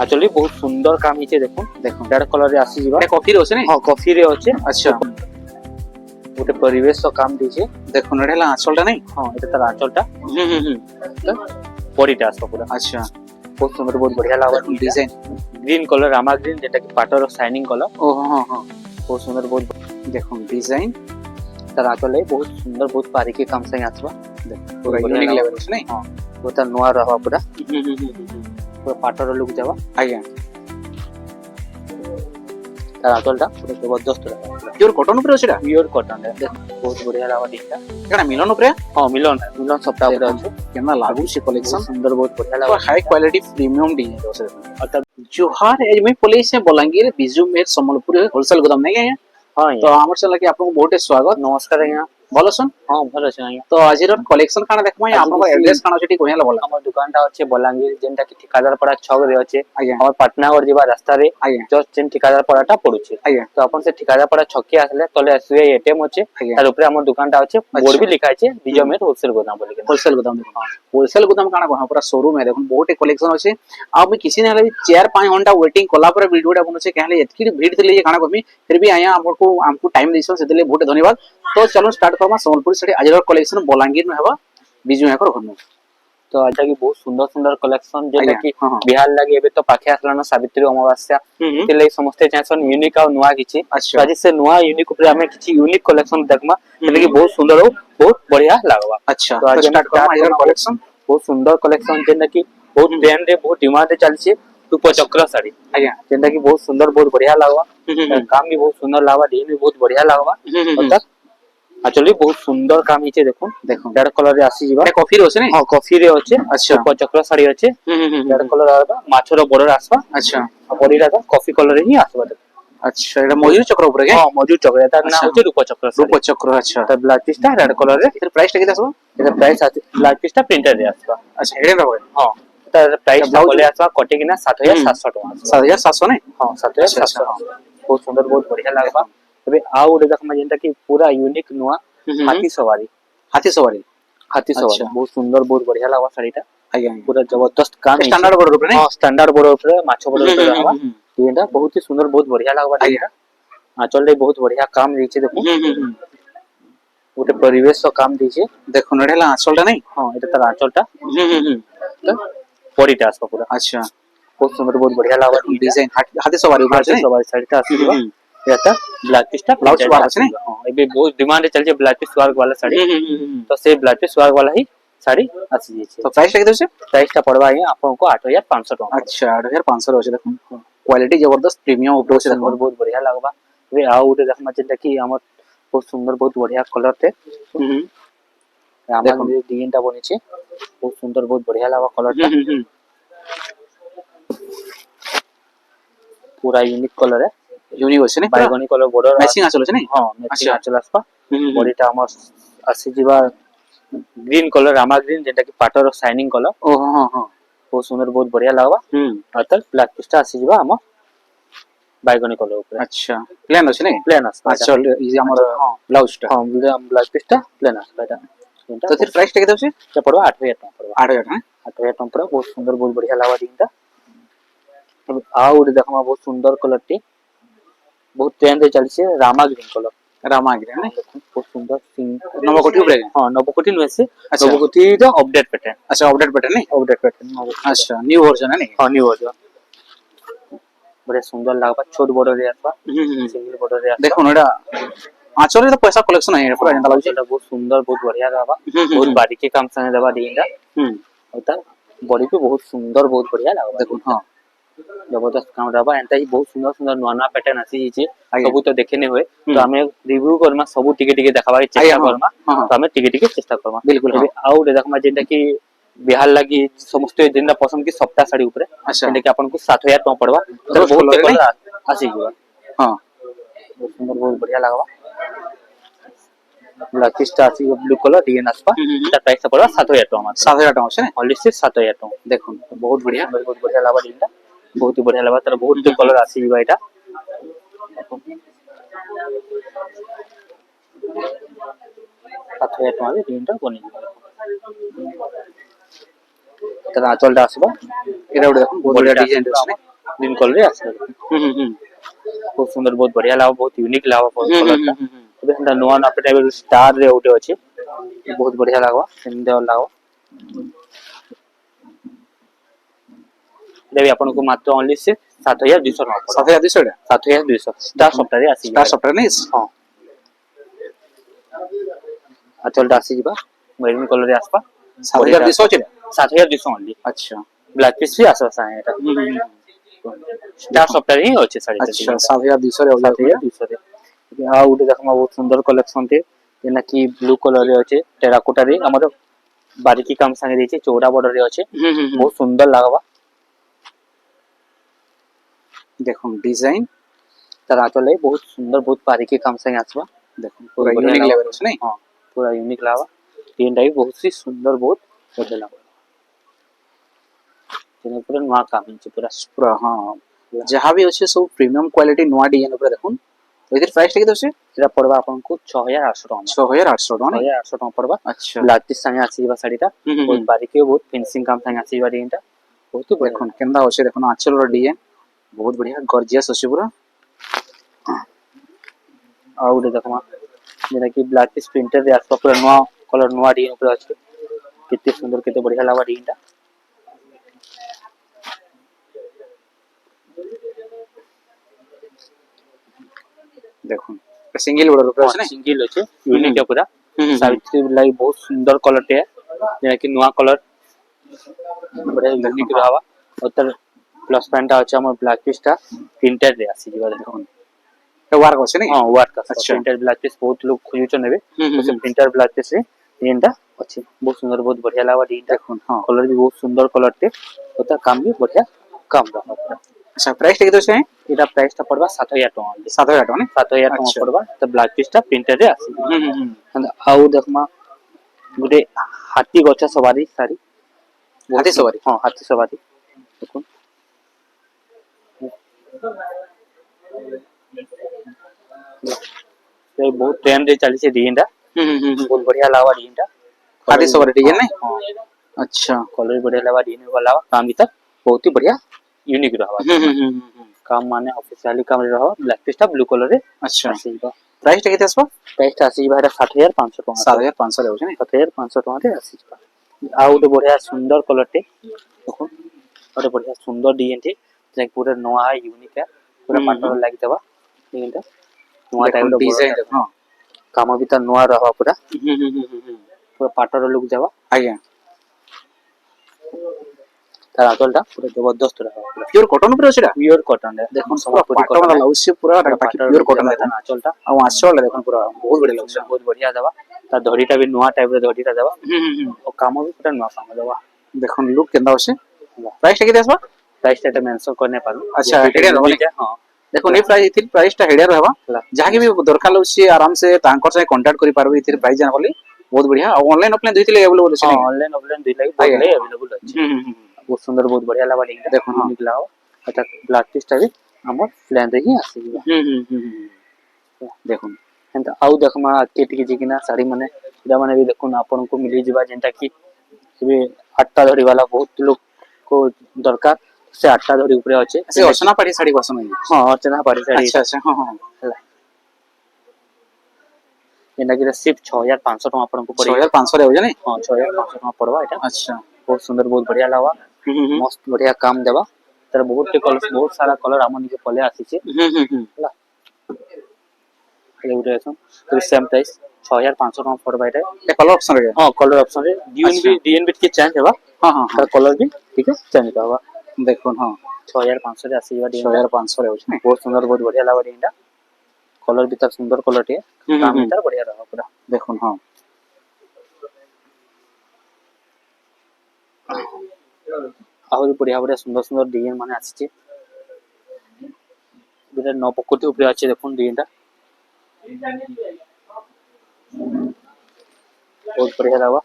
actually बहुत सुंदर काम हिचे देखो देखो रेड कलर रे आसी जीवा कॉफी रे होसे नै हां कॉफी रे होचे अच्छा गोटे परिवेश तो काम दीचे देखो नडे हला आंचलटा नै हां एटा तार आंचलटा बॉडीटा आसो पूरा अच्छा बहुत सुंदर बहुत बढ़िया लागो design green colour Rama green जेटा कि पाटर शाइनिंग कलर ओ हां हां बहुत सुंदर बहुत देखो डिजाइन तार आंचल बहुत सुंदर बहुत बारीकी काम से आसवा पूरा यूनिक लेवल होसे नै हां बहुत नवा रहवा पूरा पूरा पाटर लुक जावा आज्ञा तार आंचलटा पूरा जबरदस्त रहवा प्योर कॉटन ऊपर होसेडा प्योर कॉटन देखो बहुत बढ़िया लागो दिखता एटा मिलन ऊपर हां मिलन मिलन सप्ताह ऊपर আছে केना लागु से कलेक्शन सुंदर बहुत बढ़िया लागो हाई क्वालिटी प्रीमियम डिजाइन होसे अतः जोहार एज में पुलिस से बलांगीर बिजू मेर सम्बलपुर होलसेल गोदाम नै आया हां तो हमर चला कि आपको बहुत स्वागत नमस्कार आज्ञा भलो सन हां भलो छै आज्ञा तो आज कलेक्शन काना देखमा आपको एड्रेस काना छै कोहेला बोला हमर दुकानटा अछि बलांगीर जेंटा कि ठिकादार पड़ा छक रे अछि आज्ञा हमर पटनागढ़ जीवा रास्ता रे आज्ञा जस्ट जेन ठिकादार पड़ाटा पडुछि आज्ञा तो अपन से ठिकादार पड़ा छक्के आसले तले एसबीआई एटीएम अछि आज्ञा तार ऊपर हमर दुकानटा अछि बोर्ड भी लिखा अछि बिजोमेर होलसेल गोदाम बोली होलसेल गोदाम होलसेल गोदाम काना कोहा पूरा शोरूम है देखो बहुत कलेक्शन अछि अब मैं किसी ने हले 4-5 घंटा वेटिंग कोला पर वीडियोटा बनछे कहले एतकी भीड़ थले काना कहमी फिर भी आया हमको टाइम दिसन सेतले बहुत धन्यवाद तो चलो स्टार्ट करमा संबलपुर साड़ी आज कलेक्शन बलांगीर में हवा बिजू याकर घर तो आज की बहुत सुंदर सुंदर कलेक्शन जेटा कि हां हां बिहार लागि एबे तो पाखे आसलाना सावित्री अमावास्या तिले समस्त चाहसन यूनिक आ नुआ किछि अच्छा आज से नुआ यूनिक ऊपर हमें किछि यूनिक कलेक्शन देखमा जेटा कि बहुत सुंदर हो बहुत बढ़िया लागवा अच्छा तो आज स्टार्ट करमा आज कलेक्शन बहुत सुंदर कलेक्शन जेटा कि बहुत ट्रेंड रे बहुत डिमांड रे चलछि रूप चक्र साड़ी आज्ञा जेटा कि बहुत सुंदर बहुत बढ़िया लागवा काम भी बहुत सुंदर लागवा डिजाइन भी बहुत बढ़िया लागवा और एक्चुअली बहुत सुंदर काम हिचे देखो देखो रेड कलर रे आसी जीवा कॉफी रे होसे नै हां कॉफी रे होचे अच्छा ऊपर चक्र साड़ी होचे रेड कलर आबा माछरो बॉर्डर आसवा अच्छा बॉडीटा का कॉफी कलर ही आसवा अच्छा एटा मयूर चक्र ऊपर के हां मौजूद चक्र एटा ना होचे रूप चक्र अच्छा तो ब्लैक पिस्टा रेड कलर रे फिर प्राइस केते आसबो एटा प्राइस आते ब्लैक पिस्टा प्रिंटेड रे आसवा अच्छा हेडे रहो हां एटा प्राइस बोले आसवा कटे किना 7700 टका 7700 नै हां 7700 बहुत सुंदर बहुत बढ़िया लागबा तबे आ उडे देखमा जेंटा कि पूरा यूनिक नुआ हाथी सवारी हाथी सवारी बहुत सुंदर बहुत बढ़िया लागबा साड़ीटा आज्ञा पूरा जबरदस्त काम स्टैंडर्ड बॉर्डर ऊपर नै हां स्टैंडर्ड बॉर्डर ऊपर माछो बॉर्डर ऊपर रहबा एटा बहुत ही सुंदर बहुत बढ़िया लागबा आज्ञा आंचल रे बहुत बढ़िया काम दिछे देखो गोटे परिवेश तो काम दिछे देखो नडेला आंचलटा नै हां एटा तार आंचलटा बॉडीटा आसो पूरा अच्छा बहुत सुंदर बहुत बढ़िया लागबा डिजाइन हाथी सवारी ऊपर हाथी सवारी साड़ीटा आसीबा एटा ब्लैक पिस्टा ब्लाउज वाला छै नै हां एबे बहुत डिमांड चलजे ब्लैक पिस वर्क वाला साड़ी तो से ब्लैक पिस वर्क वाला ही साड़ी आसी जेछे तो प्राइस केते छै प्राइसटा पड़बा है आपको 8500 टका अच्छा 8500 होचे देखो क्वालिटी जबरदस्त प्रीमियम ऊपर से देखो बहुत बढ़िया लागबा वे आ उडे देखमा जेटा कि हमर बहुत सुंदर बहुत बढ़िया कलर थे हमर डिजाइनटा बनिছে बहुत सुंदर बहुत बढ़िया लागबा कलरटा पूरा यूनिक कलर है यूनिक होचे नै बैगनी कलर बॉर्डर मैचिंग आचल छै नै हां मैचिंग आचल आसपा बॉडीटा हमर आसी जीवा ग्रीन कलर रामा ग्रीन जेटा कि पाटर शाइनिंग कलर ओ हां हां बहुत सुंदर बहुत बढ़िया लागबा अतल ब्लैक पिस्टा आसी जीवा हम बैगनी कलर ऊपर अच्छा प्लेन होचे नै प्लेन आसपा अच्छा ई हमर ब्लाउजटा हां ब्लैक पिस्टा प्लेन आसपा तो फिर प्राइस केते होचे से पड़वा 8000 टका पड़वा 8000 हां 8000 टका पड़वा बहुत सुंदर बहुत बढ़िया लागबा दिनटा अब आउड देखमा बहुत सुंदर कलर टी बहुत ट्रेंड रे चलछे रामा ग्रीन कलर नै बहुत सुंदर सिंग नवकोटी ऊपर हां नवकोटी नु से अच्छा नवकोटी द अपडेट पैटर्न अच्छा अपडेट पैटर्न नै अपडेट पैटर्न अच्छा न्यू वर्जन है नै हां न्यू वर्जन बड़े सुंदर लागबा छोट बॉर्डर रे आसबा सिंगल बॉर्डर रे देखो नडा आचल रे तो पैसा कलेक्शन है पूरा जनता लागछ बहुत सुंदर बहुत बढ़िया रहबा बहुत बारीकी काम संगे देबा दींदा होता बॉडी पे बहुत सुंदर बहुत बढ़िया लागबा देखो हां जबरदस्त काम रहबा एंता ही बहुत सुंदर सुंदर नवा नवा पैटर्न आसी हिचे सब तो देखे नै होय तो हमें रिव्यू करमा सब टिके टिके देखाबा के चेष्टा करमा तो हमें टिके टिके चेष्टा करमा बिल्कुल आउ देखमा जेंटा कि बिहार लागि समस्त जेंटा पसंद की सप्ताह साड़ी ऊपर अच्छा जेंटा कि आपन को 7000 टका पड़वा तो बहुत कलर आसी गवा हां बहुत सुंदर बहुत बढ़िया लागबा ब्लैक पिस्टा आसी ब्लू कलर डिजाइन आसपा ता प्राइस पड़वा 7000 टका 7000 टका छै नै ओनली 7000 टका देखो बहुत बढ़िया बहुत बढ़िया लागबा दिनटा बहुत ही बढ़िया लागबा तर बहुत कलर आसी जीवा एटा 7000 टका दिनटा बनि तर आचलटा आसबा एटा उडे देखो बहुत बढ़िया डिजाइन छै ग्रीन कलर आसे बहुत सुंदर बहुत बढ़िया लावा बहुत यूनिक लावा कलर टा ଏବେ ସେଟା ନୂଆ ନୂଆ ଟାଇପ ର ଷ୍ଟାର ରେ ଗୋଟେ ଅଛି ବହୁତ ବଢିଆ ଲାଗବା ସେମିତି ଲାଗବା ଦେବି ଆପଣଙ୍କୁ ମାତ୍ର ଓନ୍ଲି ସେ 7200 ଟଙ୍କା 7200 7200 ଷ୍ଟାର ସପ୍ତାହରେ ଆସିଯିବ स्टार सॉफ्टवेयर नहीं ହଁ ଆଚଲଟା ଆସିଯିବା ମେରୁନ କଲର ରେ ଆସବା 7200 चले 7200 ओनली अच्छा ब्लैक पीस भी आसवा साए एटा स्टार सॉफ्टवेयर ही ଅଛି ଶାଢ଼ୀ अच्छा 7200 रे हो जाए 7200 रे ଆଉ ଗୋଟେ ଦେଖमा ବହୁତ ସୁନ୍ଦର କଲେକ୍ସନ ଟେ ଯେନା କି ବ୍ଲୁ କଲର ରେ ଅଛି ଟେରାकोटा ରେ ଆମର बारीकी काम संगे ଦେଇଛି ଚौड़ा बॉर्डर रे ଅଛି बहुत सुंदर लागबा देखो डिजाइन तार आचल बहुत सुंदर बहुत बारीकी काम संगे आसवा देखो पूरा यूनिक लेवल है नहीं हां पूरा यूनिक लागबा तीनटा भी बहुत ही सुंदर बहुत बढ़िया लागबा तेने पूरा नवा काम है पूरा पूरा हां जहां भी ଅଛି सब प्रीमियम क्वालिटी नवा डिजाइन ऊपर देखुन तो इधर प्राइस केते अछि सेटा पड़बा आपनको 6800 टका 6800 टका 6800 टका पड़बा अच्छा ब्लैक पीस संगे आसीबा साड़ीटा बहुत बारीकी बहुत फिनिशिंग काम संगे आसीबा डिजाइनटा बहुत ही देखुन केंदा अछि देखुन आंचल रो डिजाइन बहुत बढ़िया गॉर्जियस अछि पूरा आ उडे देखमा जेना कि ब्लैक पीस प्रिंटर रे आसबा पूरा नवा कलर नवा डिजाइन ऊपर अछि कितने सुंदर कितने बढ़िया लागबा डिजाइनटा देखुन सिंगल बॉर्डर ऊपर अछि सिंगल अछि यूनिक है पूरा सावित्री लाइक बहुत सुंदर कलर टे जेना कि नवा कलर बड़े यूनिक रहबा ओतर प्लस पॉइंट अछि हमर ब्लैक पीस टा प्रिंटेड रे आसी जीवा देखुन तो वार्क अछि नहीं हां वार्क अच्छा प्रिंटेड ब्लैक पीस बहुत लोग खोजुचन नेबे तो से प्रिंटेड ब्लैक पीस रे डिजाइनटा अछि बहुत सुंदर बहुत बढ़िया लागबा डिजाइन देखुन हां कलर भी बहुत सुंदर कलर टे ओता काम भी बढ़िया काम रहबा अच्छा प्राइस केते अछि एटा प्राइस टा पड़बा 7000 टका 7000 टका नहीं 7000 टका पड़बा तो ब्लैक पीस टा प्रिंटेड रे आसी आउ देखमा गुटे हाथी गछा सवारी साड़ी हाथी सवारी हां हाथी सवारी देखो से बहुत ट्रेंड रे चली से डिजाइन टा बहुत बढ़िया लागबा डिजाइन टा हाथी सवारी डिजाइन नहीं हां अच्छा कलर बढ़िया लागबा डिजाइन वाला काम भी तक बहुत ही बढ़िया यूनिक रहबा काम माने ऑफिशियली काम रे रहबा ब्लैक पीस टा ब्लू कलर रे अच्छा आसीबा प्राइस टा केते आसबा प्राइस टा आसीबा 7500 टका 7500 रे होछ नहीं 7500 टका रे आसीबा आ उटे बढ़िया सुंदर कलर टे देखो और बढ़िया सुंदर डिजाइन थे जे पूरा नवा यूनिक है पूरा पाटर लागी देबा डिजाइन नवा टाइप रो डिजाइन देखो काम भी त नवा रहबा पूरा पूरा पाटर लुक जाबा आज्ञा तार आचलटा पूरा जबरदस्त रहबा पूरा प्योर कॉटन ऊपर अछि प्योर कॉटन है देखो पूरा पाटन वाला उसी पूरा प्योर कॉटन है आचलटा आ आंचल देखो पूरा बहुत बढ़िया लग बहुत बढ़िया देबा ता धड़ीटा भी नवा टाइप रो धड़ीटा देबा और काम भी पूरा नवा काम देबा देखो लुक केंदा अछि प्राइस टा केते आसबा प्राइस टा मेंशन करने पारू अच्छा हेडर रहबा हां देखो नै प्राइस इथिर प्राइस टा हेडर रहबा जहां भी दरकार लउसी आराम से तांकर से कांटेक्ट करि पारबे इथिर प्राइस जान बोली बहुत बढ़िया और ऑनलाइन ऑफलाइन दुइतिले अवेलेबल अछि हां ऑनलाइन ऑफलाइन दुइ लागि बहुत ले अवेलेबल अछि बहुत सुंदर बहुत बढ़िया लागबा डिजाइन देखो निकलाओ अच्छा ब्लैक पीस टा भी हमर प्लान रे ही आसीबा देखो एंत आउ देखमा केट के जिकिना साड़ी माने जा माने भी देखो आपन को मिली जिबा जेंटा कि बे आठटा धड़ी वाला बहुत लोग को दरकार से आठटा धड़ी ऊपर अछि से अर्चना पाड़ी साड़ी पसंद है हां अर्चना पाड़ी साड़ी अच्छा अच्छा हां हां एना कि सिर्फ 6500 टका आपन को पड़े 6500 रे हो जाने हां 6500 टका पड़वा एटा अच्छा बहुत सुंदर बहुत बढ़िया लागवा मस्त बढ़िया काम देबा तर बहुत के कलर बहुत सारा कलर हमन के पले आसी छे हला एउरे तो सेम प्राइस 6500 टका पड़वा एटा ए कलर ऑप्शन रे हां कलर ऑप्शन रे डीएन बिट के चेंज हेबा हां हां तर कलर भी ठीक है चेंज होबा देखो हां 6500 रे आसीबा डीएन 6500 रे हो छे बहुत सुंदर बहुत बढ़िया लागबा डीएनटा कलर भी तर सुंदर कलर टे काम भी तर बढ़िया रहबा पूरा देखो हां आहुरी बढ़िया बढ़िया सुंदर सुंदर डिजाइन माने आसी छे बिना नपकोटी ऊपर अछि देखुन डिजाइनटा बहुत बढ़िया लागबा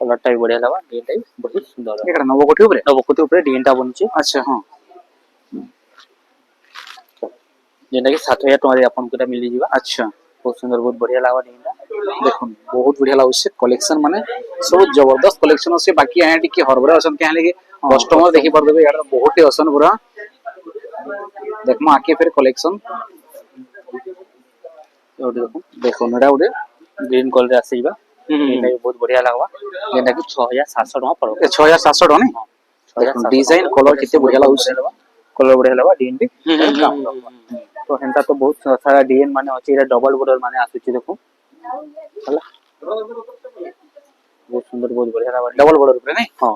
कलरटा भी बढ़िया लागबा डिजाइनटा भी बहुत सुंदर एकरा नवकोटी ऊपर डिजाइनटा बनछि अच्छा हां जेना कि 7000 टका रे आपन कोटा मिली जिबा अच्छा बहुत सुंदर बहुत बढ़िया लागबा डिजाइनटा देखो बहुत बढ़िया लाଗୁଛି कलेक्शन माने सब जबरदस्त कलेक्शन ଅଛି बाकी आया टिके हरबरा असन के हाले कि कस्टमर देखि पर देबे यार बहुत ही असन पूरा देखमा आके फिर कलेक्शन देखो नडा उडे ग्रीन कलर आसीबा एटा भी बहुत बढ़िया लागबा जेटा कि 6700 टका पड़ो 6700 टका नहीं देखो डिजाइन कलर किते बढ़िया लाଗୁଛି कलर बढ़िया लागबा डीएन भी तो हेंता तो बहुत सारा डीएन माने अछि एटा डबल बॉर्डर माने आसुची देखो हला बहुत सुंदर बहुत बढ़िया लागबा डबल बॉर्डर ऊपर नहीं हां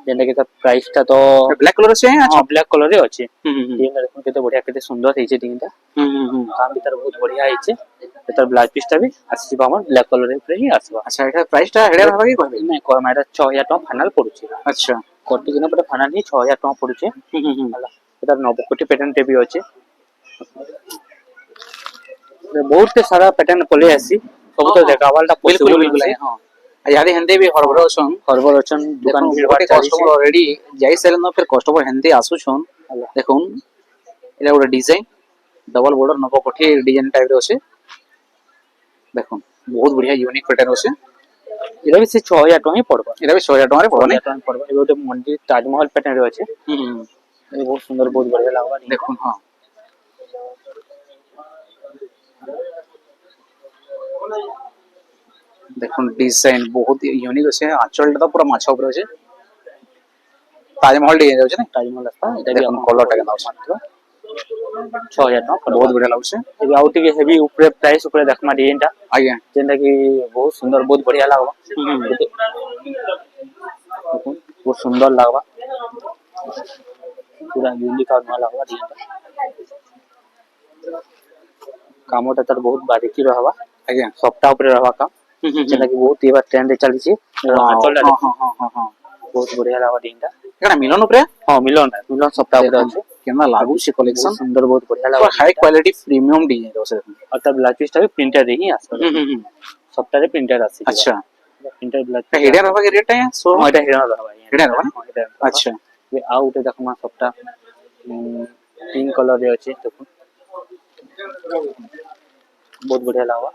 जेटा कि प्राइस ता तो ब्लैक कलर से है हां ब्लैक कलर रे अछि डीएन देखो केते बढ़िया केते सुंदर हेचे डीएन ता काम भीतर बहुत बढ़िया हेचे एतर ब्लाउज पीस ता भी आसीबा हमर ब्लैक कलर रे ही आसीबा अच्छा एटा प्राइस ता हेडे रहबा कि कहबे नहीं को माइरा 6000 टका फाइनल पड़ुची अच्छा कोटी किना पर फाइनल ही 6000 टका पड़ुची हला एतर 90 कोटी पैटर्न टे भी अछि बहुत के सारा पैटर्न पले आसी सब तो देखावालटा बिल्कुल बिल्कुल हां यादी हंदे भी हरबरा असन दुकान भीड़ गोटे कस्टमर ऑलरेडी जाई सेलन फिर कस्टमर हंदे आसु छन देखुन एला गोटे डिजाइन डबल बॉर्डर नबो कोठी डिजाइन टाइप रे अछि देखुन बहुत बढ़िया यूनिक पैटर्न अछि एला भी से 6000 टका ही पड़बा एला भी 6000 टका रे पड़बा टका पड़बा ए गोटे मंदिर ताजमहल पैटर्न रे अछि ए बहुत सुंदर बहुत बढ़िया लागबा देखुन हां देखुन डिजाइन बहुत यूनिक अछि आंचल तो पूरा माछा ऊपर अछि ताजमहल डिजाइन अछि ना ताजमहल रास्ता एटा भी देखुन कलर टा केना मात्र 6000 टका बहुत बढ़िया लागछ एबे आउट के हेवी ऊपर प्राइस ऊपर देखमा डिजाइन टा आज्ञा जेंदा कि बहुत सुंदर बहुत बढ़िया लागबा बहुत सुंदर लागबा पूरा यूनिक और नया लागबा डिजाइन कामोटा तर बहुत बारीकी रहबा आज्ञा सप्ताह ऊपर रहबा काम जेंदा कि बहुत एबा ट्रेंड चली छी आंचल टा हां बहुत बढ़िया लागबा डिजाइन टा एटा मिलन ऊपर हां मिलन सप्ताह ऊपर अछि केना लागू छी कलेक्शन सुंदर बहुत बढ़िया लागबा हाई क्वालिटी प्रीमियम डिजाइन अछि और तब ब्लाउज पीस टा भी प्रिंटेड ही आसबा सप्ताह रे प्रिंटेड आसी अच्छा प्रिंटेड ब्लाउज हेडे रहबा के रेट है सो एटा हिरण रहबा हेडे रहबा अच्छा ये आउट देखमा सप्ताह पिंक कलर रे अछि देखो बहुत बढ़िया लागबा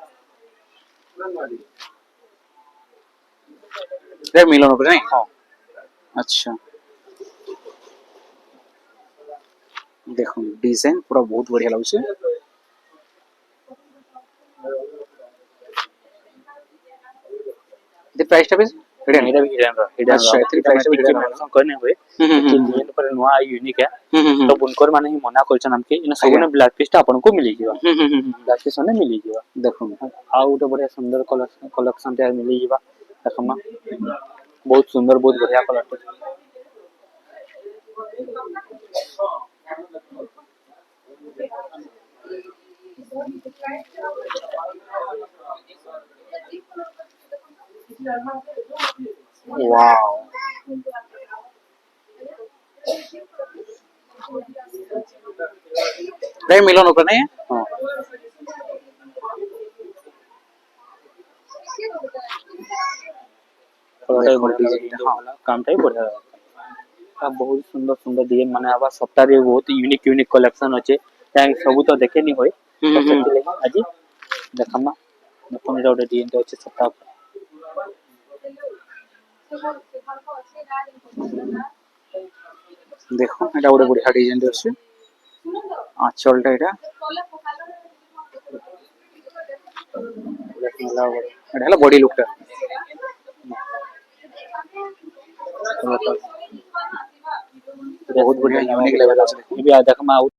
रे मिलन ऊपर नहीं हां अच्छा देखो डिजाइन पूरा बहुत बढ़िया लागछ दे प्राइस टा भी हिडन अच्छा इतनी प्राइस भी हिडन मेंशन करने हुए कि डिजाइन पर नवा यूनिक है तो बुनकर माने ही मना करछन हमके इन सब ने ब्लाउज पीस टा आपन को मिली जीवा ब्लाउज पीस ने मिली जीवा देखो आ उटे बढ़िया सुंदर कलेक्शन टा मिली जीवा देखमा बहुत सुंदर बहुत बढ़िया कलर वाओ रे मिलन ऊपर नहीं हां काम टाइप बढ़िया बहुत सुंदर सुंदर डिजाइन माने आबा सप्ताह रे बहुत यूनिक यूनिक कलेक्शन अछि सब तो देखे नहीं होय तो सेति आज देखमा अपन रे डिजाइन तो अछि सप्ताह देखो एटा गोटे बढ़िया डिजाइन रे अछि आंचल टा एटा एटा हला बॉडी लुक टा बहुत बढ़िया यूनिक लेवल अछि ये भी देखमा